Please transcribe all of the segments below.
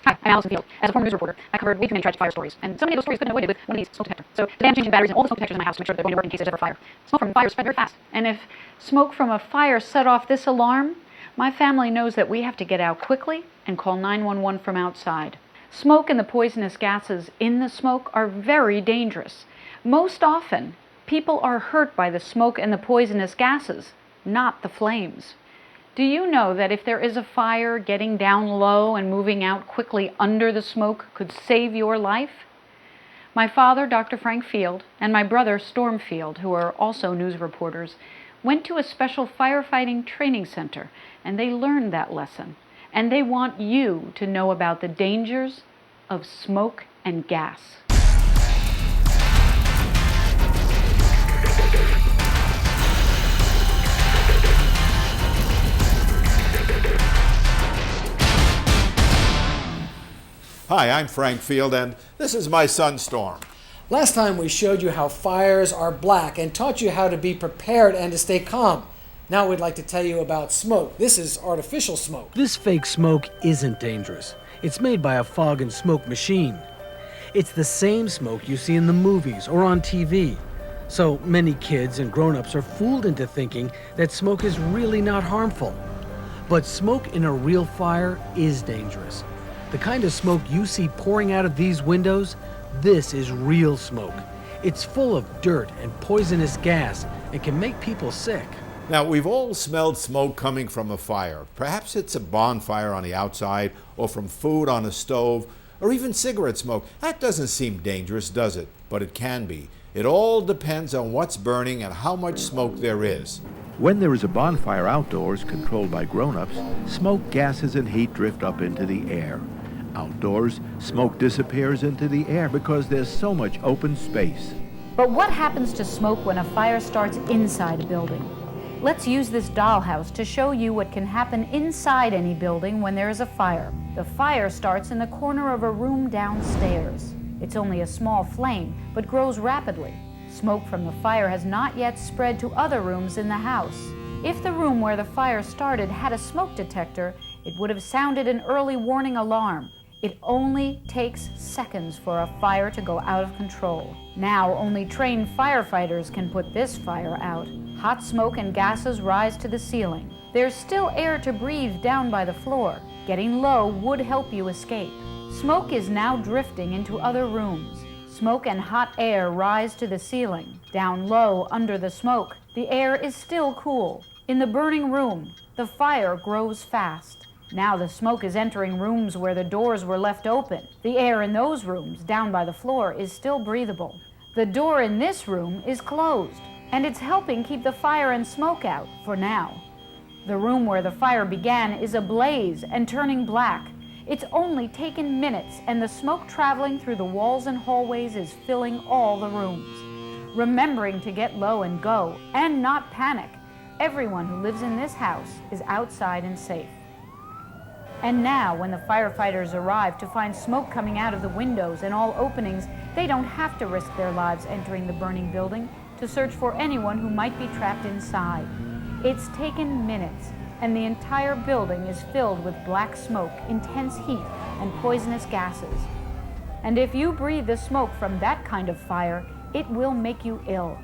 Hi, I'm Allison Field. As a former news reporter, I covered way too many tragic fire stories, and so many of those stories couldn't be avoided with one of these smoke detectors. So today I'm changing batteries in all the smoke detectors in my house to make sure that they're going to work in case there's ever a fire. Smoke from fires spread very fast. And if smoke from a fire set off this alarm, my family knows that we have to get out quickly and call 911 from outside. Smoke and the poisonous gases in the smoke are very dangerous. Most often, people are hurt by the smoke and the poisonous gases, not the flames. Do you know that if there is a fire, getting down low and moving out quickly under the smoke could save your life? My father, Dr. Frank Field, and my brother, Storm Field, who are also news reporters, went to a special firefighting training center, and they learned that lesson. And they want you to know about the dangers of smoke and gas. Hi, I'm Frank Field, and this is my son, Storm. Last time we showed you how fires are black and taught you how to be prepared and to stay calm. Now we'd like to tell you about smoke. This is artificial smoke. This fake smoke isn't dangerous. It's made by a fog and smoke machine. It's the same smoke you see in the movies or on TV. So many kids and grown-ups are fooled into thinking that smoke is really not harmful. But smoke in a real fire is dangerous. The kind of smoke you see pouring out of these windows, this is real smoke. It's full of dirt and poisonous gas and can make people sick. Now, we've all smelled smoke coming from a fire. Perhaps it's a bonfire on the outside, or from food on a stove, or even cigarette smoke. That doesn't seem dangerous, does it? But it can be. It all depends on what's burning and how much smoke there is. When there is a bonfire outdoors controlled by grown-ups, smoke, gases, and heat drift up into the air. Outdoors, smoke disappears into the air because there's so much open space. But what happens to smoke when a fire starts inside a building? Let's use this dollhouse to show you what can happen inside any building when there is a fire. The fire starts in the corner of a room downstairs. It's only a small flame, but grows rapidly. Smoke from the fire has not yet spread to other rooms in the house. If the room where the fire started had a smoke detector, it would have sounded an early warning alarm. It only takes seconds for a fire to go out of control. Now, only trained firefighters can put this fire out. Hot smoke and gases rise to the ceiling. There's still air to breathe down by the floor. Getting low would help you escape. Smoke is now drifting into other rooms. Smoke and hot air rise to the ceiling. Down low, under the smoke, the air is still cool. In the burning room, the fire grows fast. Now the smoke is entering rooms where the doors were left open. The air in those rooms, down by the floor, is still breathable. The door in this room is closed, and it's helping keep the fire and smoke out, for now. The room where the fire began is ablaze and turning black. It's only taken minutes, and the smoke traveling through the walls and hallways is filling all the rooms. Remembering to get low and go, and not panic. Everyone who lives in this house is outside and safe. And now, when the firefighters arrive to find smoke coming out of the windows and all openings, they don't have to risk their lives entering the burning building to search for anyone who might be trapped inside. It's taken minutes, and the entire building is filled with black smoke, intense heat, and poisonous gases. And if you breathe the smoke from that kind of fire, it will make you ill.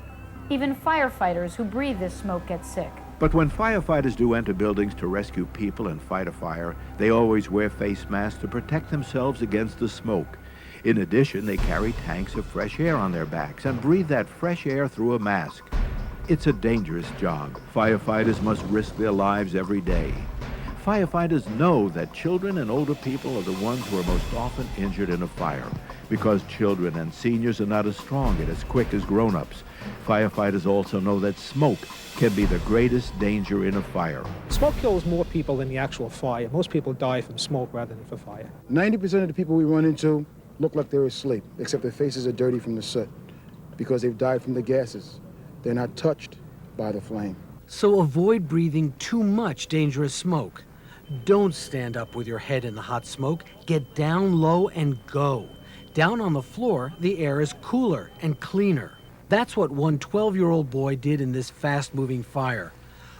Even firefighters who breathe this smoke get sick. But when firefighters do enter buildings to rescue people and fight a fire, they always wear face masks to protect themselves against the smoke. In addition, they carry tanks of fresh air on their backs and breathe that fresh air through a mask. It's a dangerous job. Firefighters must risk their lives every day. Firefighters know that children and older people are the ones who are most often injured in a fire because children and seniors are not as strong and as quick as grown-ups. Firefighters also know that smoke can be the greatest danger in a fire. Smoke kills more people than the actual fire. Most people die from smoke rather than from fire. 90% of the people we run into look like they're asleep, except their faces are dirty from the soot because they've died from the gases. They're not touched by the flame. So avoid breathing too much dangerous smoke. Don't stand up with your head in the hot smoke. Get down low and go. Down on the floor, the air is cooler and cleaner. That's what one 12-year-old boy did in this fast-moving fire.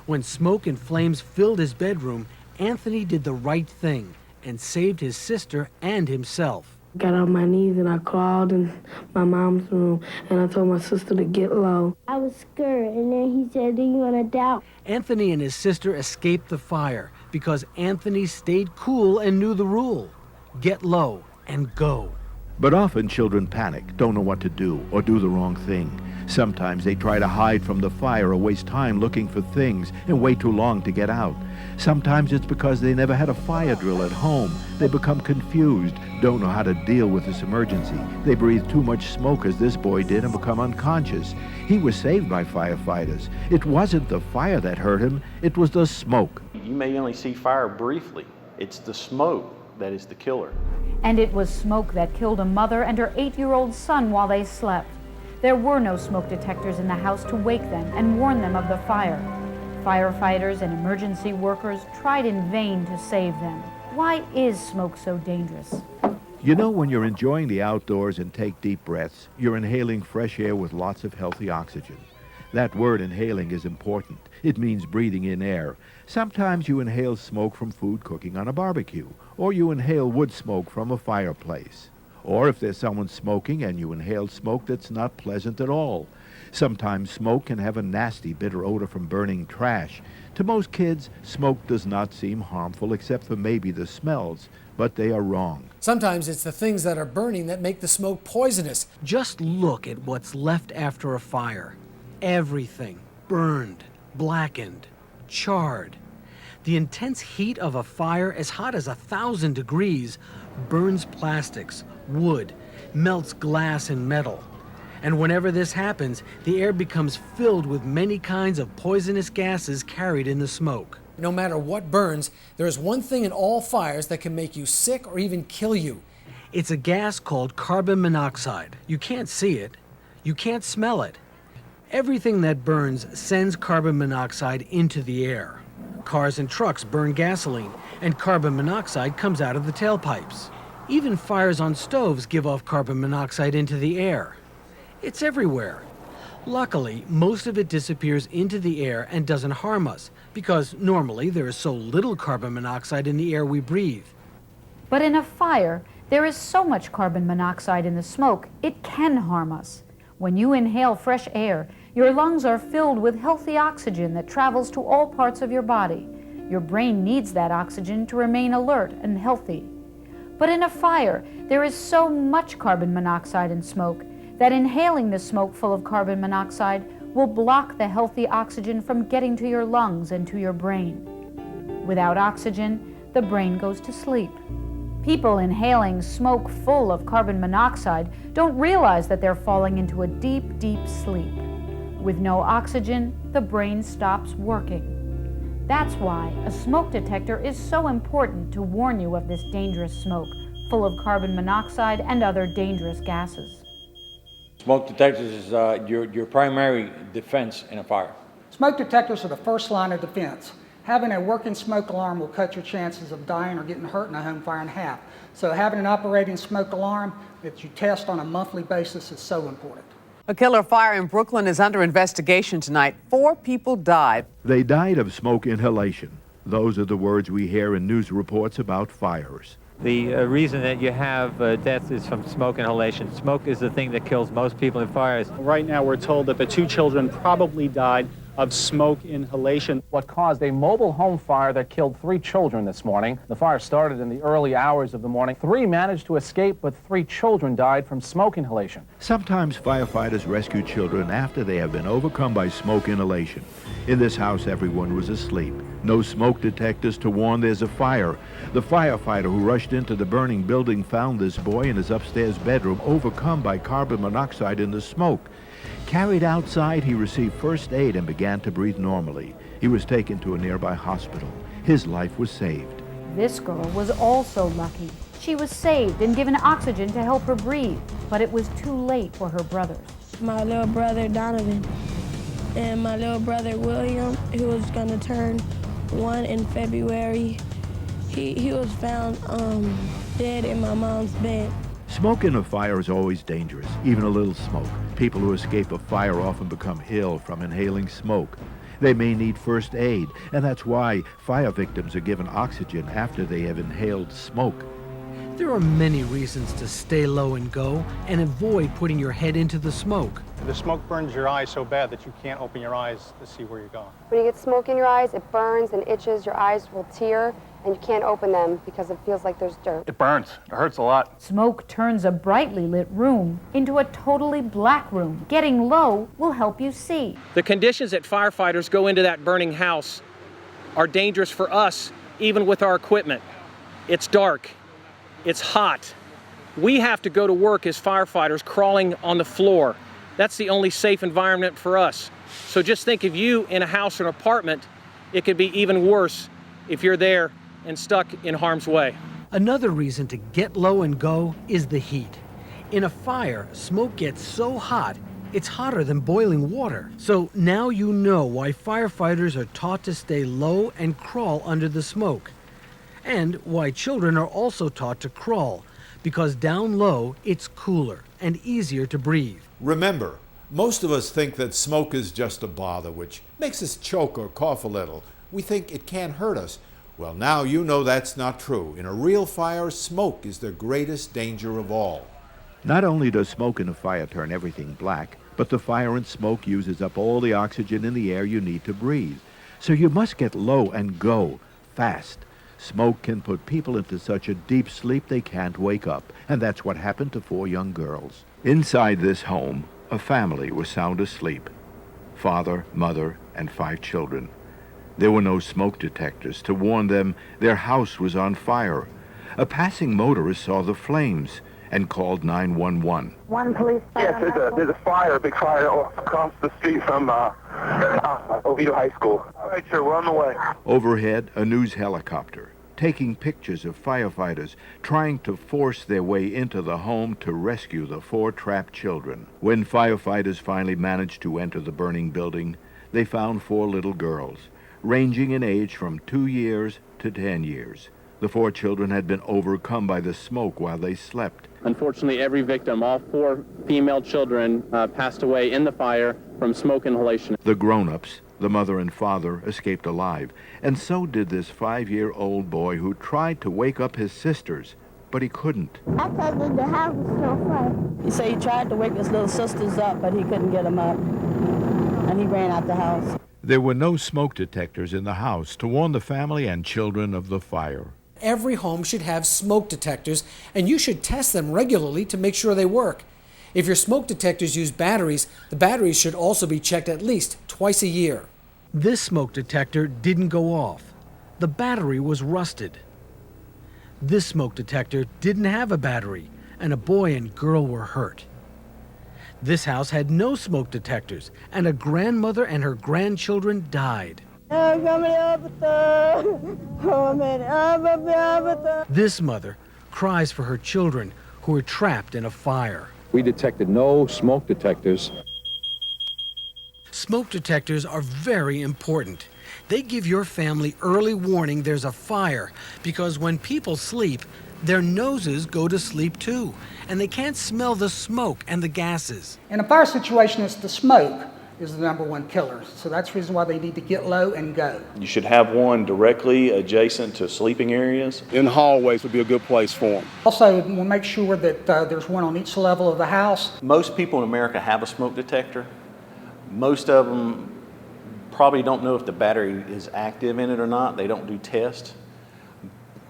When smoke and flames filled his bedroom, Anthony did the right thing and saved his sister and himself. Got on my knees and I crawled in my mom's room and I told my sister to get low. I was scared and then he said, "Do you want to doubt?" Anthony and his sister escaped the fire because Anthony stayed cool and knew the rule. Get low and go. But often children panic, don't know what to do, or do the wrong thing. Sometimes they try to hide from the fire or waste time looking for things and wait too long to get out. Sometimes it's because they never had a fire drill at home. They become confused, don't know how to deal with this emergency. They breathe too much smoke as this boy did and become unconscious. He was saved by firefighters. It wasn't the fire that hurt him, it was the smoke. You may only see fire briefly. It's the smoke that is the killer. And it was smoke that killed a mother and her 8-year-old son while they slept. There were no smoke detectors in the house to wake them and warn them of the fire. Firefighters and emergency workers tried in vain to save them. Why is smoke so dangerous? You know, when you're enjoying the outdoors and take deep breaths, you're inhaling fresh air with lots of healthy oxygen. That word inhaling is important. It means breathing in air. Sometimes you inhale smoke from food cooking on a barbecue, or you inhale wood smoke from a fireplace. Or if there's someone smoking and you inhale smoke that's not pleasant at all. Sometimes smoke can have a nasty, bitter odor from burning trash. To most kids, smoke does not seem harmful except for maybe the smells, but they are wrong. Sometimes it's the things that are burning that make the smoke poisonous. Just look at what's left after a fire. Everything burned, blackened, charred. The intense heat of a fire, as hot as 1,000 degrees, burns plastics, wood, melts glass and metal. And whenever this happens, the air becomes filled with many kinds of poisonous gases carried in the smoke. No matter what burns, there is one thing in all fires that can make you sick or even kill you. It's a gas called carbon monoxide. You can't see it. You can't smell it. Everything that burns sends carbon monoxide into the air. Cars and trucks burn gasoline, and carbon monoxide comes out of the tailpipes. Even fires on stoves give off carbon monoxide into the air. It's everywhere. Luckily, most of it disappears into the air and doesn't harm us, because normally there is so little carbon monoxide in the air we breathe. But in a fire, there is so much carbon monoxide in the smoke, it can harm us. When you inhale fresh air, your lungs are filled with healthy oxygen that travels to all parts of your body. Your brain needs that oxygen to remain alert and healthy. But in a fire, there is so much carbon monoxide in smoke that inhaling the smoke full of carbon monoxide will block the healthy oxygen from getting to your lungs and to your brain. Without oxygen, the brain goes to sleep. People inhaling smoke full of carbon monoxide don't realize that they're falling into a deep, deep sleep. With no oxygen, the brain stops working. That's why a smoke detector is so important to warn you of this dangerous smoke, full of carbon monoxide and other dangerous gases. Smoke detectors is your primary defense in a fire. Smoke detectors are the first line of defense. Having a working smoke alarm will cut your chances of dying or getting hurt in a home fire in half. So having an operating smoke alarm that you test on a monthly basis is so important. A killer fire in Brooklyn is under investigation tonight. 4 people died. They died of smoke inhalation. Those are the words we hear in news reports about fires. The reason that you have death is from smoke inhalation. Smoke is the thing that kills most people in fires. Right now we're told that the 2 children probably died of smoke inhalation. What caused a mobile home fire that killed 3 children this morning. The fire started in the early hours of the morning. 3 managed to escape, but 3 children died from smoke inhalation. Sometimes firefighters rescue children after they have been overcome by smoke inhalation. In this house, everyone was asleep. No smoke detectors to warn there's a fire. The firefighter who rushed into the burning building found this boy in his upstairs bedroom overcome by carbon monoxide in the smoke. Carried outside, he received first aid and began to breathe normally. He was taken to a nearby hospital. His life was saved. This girl was also lucky. She was saved and given oxygen to help her breathe, but it was too late for her brothers. My little brother Donovan and my little brother William, who was going to turn 1 in February, he was found dead in my mom's bed. Smoke in a fire is always dangerous, even a little smoke. People who escape a fire often become ill from inhaling smoke. They may need first aid, and that's why fire victims are given oxygen after they have inhaled smoke. There are many reasons to stay low and go and avoid putting your head into the smoke. The smoke burns your eyes so bad that you can't open your eyes to see where you're going. When you get smoke in your eyes, it burns and itches, your eyes will tear, and you can't open them because it feels like there's dirt. It burns. It hurts a lot. Smoke turns a brightly lit room into a totally black room. Getting low will help you see. The conditions that firefighters go into that burning house are dangerous for us, even with our equipment. It's dark. It's hot. We have to go to work as firefighters crawling on the floor. That's the only safe environment for us. So just think of you in a house or an apartment. It could be even worse if you're there and stuck in harm's way. Another reason to get low and go is the heat. In a fire, smoke gets so hot, it's hotter than boiling water. So now you know why firefighters are taught to stay low and crawl under the smoke. And why children are also taught to crawl, because down low, it's cooler and easier to breathe. Remember, most of us think that smoke is just a bother, which makes us choke or cough a little. We think it can't hurt us. Well, now you know that's not true. In a real fire, smoke is the greatest danger of all. Not only does smoke in a fire turn everything black, but the fire and smoke uses up all the oxygen in the air you need to breathe. So you must get low and go fast. Smoke can put people into such a deep sleep they can't wake up, and that's what happened to 4 young girls. Inside this home, a family was sound asleep. Father, mother, and 5 children. There were no smoke detectors to warn them their house was on fire. A passing motorist saw the flames and called 911. One police fire. Yes, there's a fire, a big fire across the street from Oviedo High School. All right, sir, we're on the way. Overhead, a news helicopter, taking pictures of firefighters trying to force their way into the home to rescue the 4 trapped children. When firefighters finally managed to enter the burning building, they found 4 little girls, ranging in age from 2 years to 10 years. The 4 children had been overcome by the smoke while they slept. Unfortunately, every victim, all 4 female children, passed away in the fire from smoke inhalation. The grown-ups, the mother and father, escaped alive, and so did this 5-year-old boy who tried to wake up his sisters, but he couldn't. I thought the house was on fire. He said he tried to wake his little sisters up, but he couldn't get them up, and he ran out the house. There were no smoke detectors in the house to warn the family and children of the fire. Every home should have smoke detectors, and you should test them regularly to make sure they work. If your smoke detectors use batteries, the batteries should also be checked at least twice a year. This smoke detector didn't go off. The battery was rusted. This smoke detector didn't have a battery, and a boy and girl were hurt. This house had no smoke detectors, and a grandmother and her grandchildren died. This mother cries for her children who were trapped in a fire. We detected no smoke detectors. Smoke detectors are very important. They give your family early warning there's a fire, because when people sleep, their noses go to sleep too, and they can't smell the smoke and the gases. In a fire situation, it's the smoke is the #1 killer. So that's the reason why they need to get low and go. You should have one directly adjacent to sleeping areas. In hallways would be a good place for them. Also, we'll make sure that there's one on each level of the house. Most people in America have a smoke detector. Most of them probably don't know if the battery is active in it or not. They don't do tests.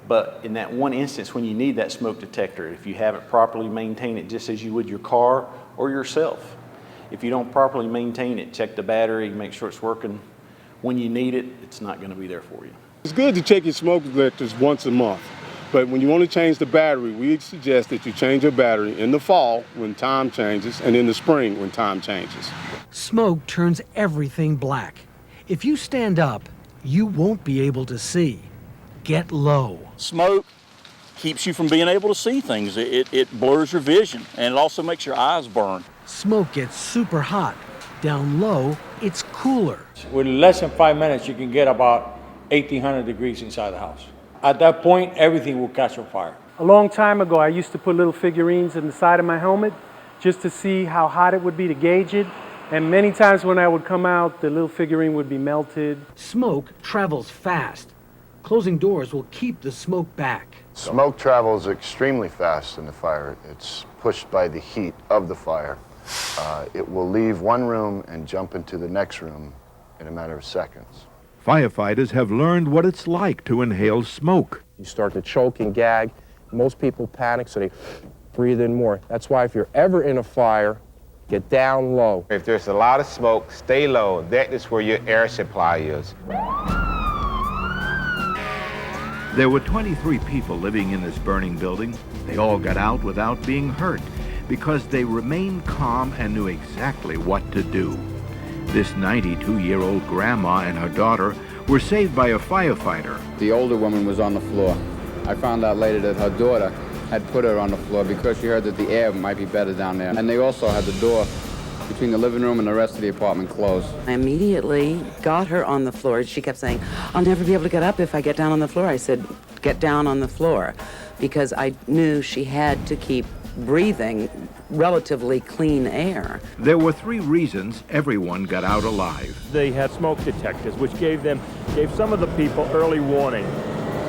But in that one instance when you need that smoke detector, if you haven't properly maintained it just as you would your car or yourself, if you don't properly maintain it, check the battery, make sure it's working. When you need it, it's not going to be there for you. It's good to check your smoke detectors once a month, but when you want to change the battery, we suggest that you change your battery in the fall when time changes and in the spring when time changes. Smoke turns everything black. If you stand up, you won't be able to see. Get low. Smoke keeps you from being able to see things. It blurs your vision, and it also makes your eyes burn. Smoke gets super hot. Down low, it's cooler. With less than 5 minutes, you can get about 1,800 degrees inside the house. At that point, everything will catch on fire. A long time ago, I used to put little figurines in the side of my helmet just to see how hot it would be to gauge it. And many times when I would come out, the little figurine would be melted. Smoke travels fast. Closing doors will keep the smoke back. Smoke travels extremely fast in the fire. It's pushed by the heat of the fire. It will leave one room and jump into the next room in a matter of seconds. Firefighters have learned what it's like to inhale smoke. You start to choke and gag. Most people panic, so they breathe in more. That's why if you're ever in a fire, get down low. If there's a lot of smoke, stay low. That is where your air supply is. There were 23 people living in this burning building. They all got out without being hurt because they remained calm and knew exactly what to do. This 92-year-old grandma and her daughter were saved by a firefighter. The older woman was on the floor. I found out later that her daughter had put her on the floor because she heard that the air might be better down there. And they also had the door between the living room and the rest of the apartment closed. I immediately got her on the floor. She kept saying, "I'll never be able to get up if I get down on the floor." I said, "Get down on the floor," because I knew she had to keep breathing relatively clean air. There were 3 reasons everyone got out alive. They had smoke detectors, which gave some of the people early warning.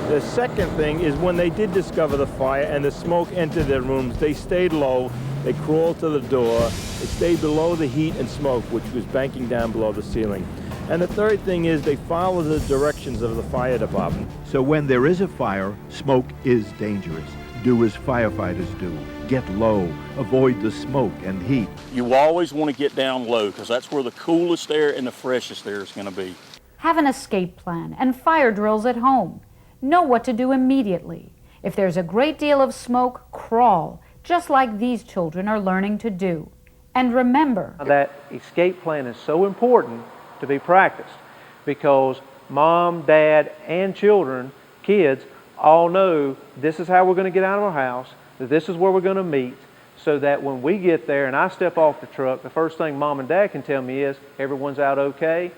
The second thing is when they did discover the fire and the smoke entered their rooms, they stayed low, they crawled to the door, they stayed below the heat and smoke, which was banking down below the ceiling. And the third thing is they followed the directions of the fire department. So when there is a fire, smoke is dangerous. Do as firefighters do. Get low. Avoid the smoke and heat. You always want to get down low because that's where the coolest air and the freshest air is going to be. Have an escape plan and fire drills at home. Know what to do immediately. If there's a great deal of smoke, crawl, just like these children are learning to do. And remember, that escape plan is so important to be practiced because mom, dad, and children, kids, all know this is how we're going to get out of our house, that this is where we're going to meet, so that when we get there and I step off the truck, the first thing mom and dad can tell me is, everyone's out okay,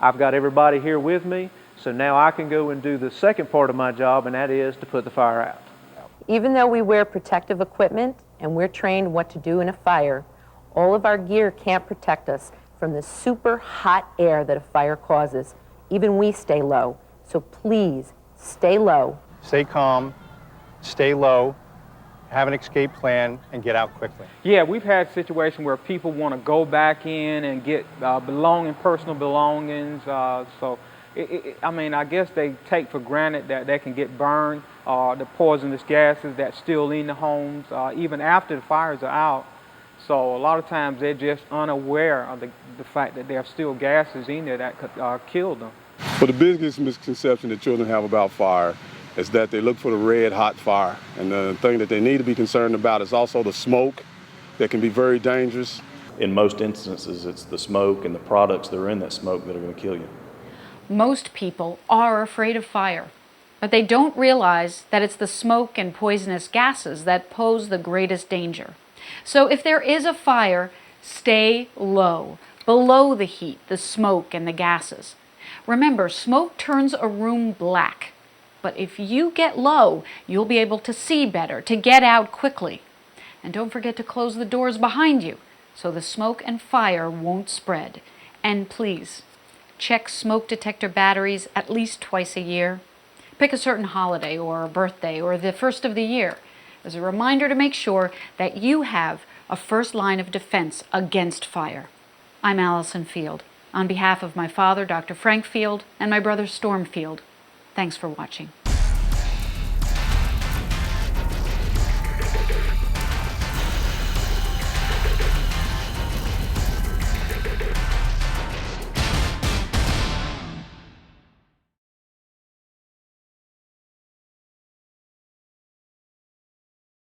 I've got everybody here with me, so now I can go and do the second part of my job, and that is to put the fire out. Even though we wear protective equipment and we're trained what to do in a fire, all of our gear can't protect us from the super hot air that a fire causes. Even we stay low, so please stay low. Stay calm, stay low, have an escape plan, and get out quickly. Yeah, we've had situations where people want to go back in and get personal belongings. I mean, I guess they take for granted that they can get burned, the poisonous gases that's still in the homes, even after the fires are out. So a lot of times they're just unaware of the fact that there are still gases in there that could kill them. But the biggest misconception that children have about fire is that they look for the red hot fire. And the thing that they need to be concerned about is also the smoke that can be very dangerous. In most instances, it's the smoke and the products that are in that smoke that are going to kill you. most people are afraid of fire, but they don't realize that it's the smoke and poisonous gases that pose the greatest danger. So if there is a fire, stay low, below the heat, the smoke, and the gases. Remember, smoke turns a room black, but if you get low, you'll be able to see better, to get out quickly. And don't forget to close the doors behind you so the smoke and fire won't spread. And please, check smoke detector batteries at least twice a year. Pick a certain holiday or a birthday or the first of the year as a reminder to make sure that you have a first line of defense against fire. I'm Allison Field. On behalf of my father, Dr. Frank Field, and my brother, Storm Field, thanks for watching.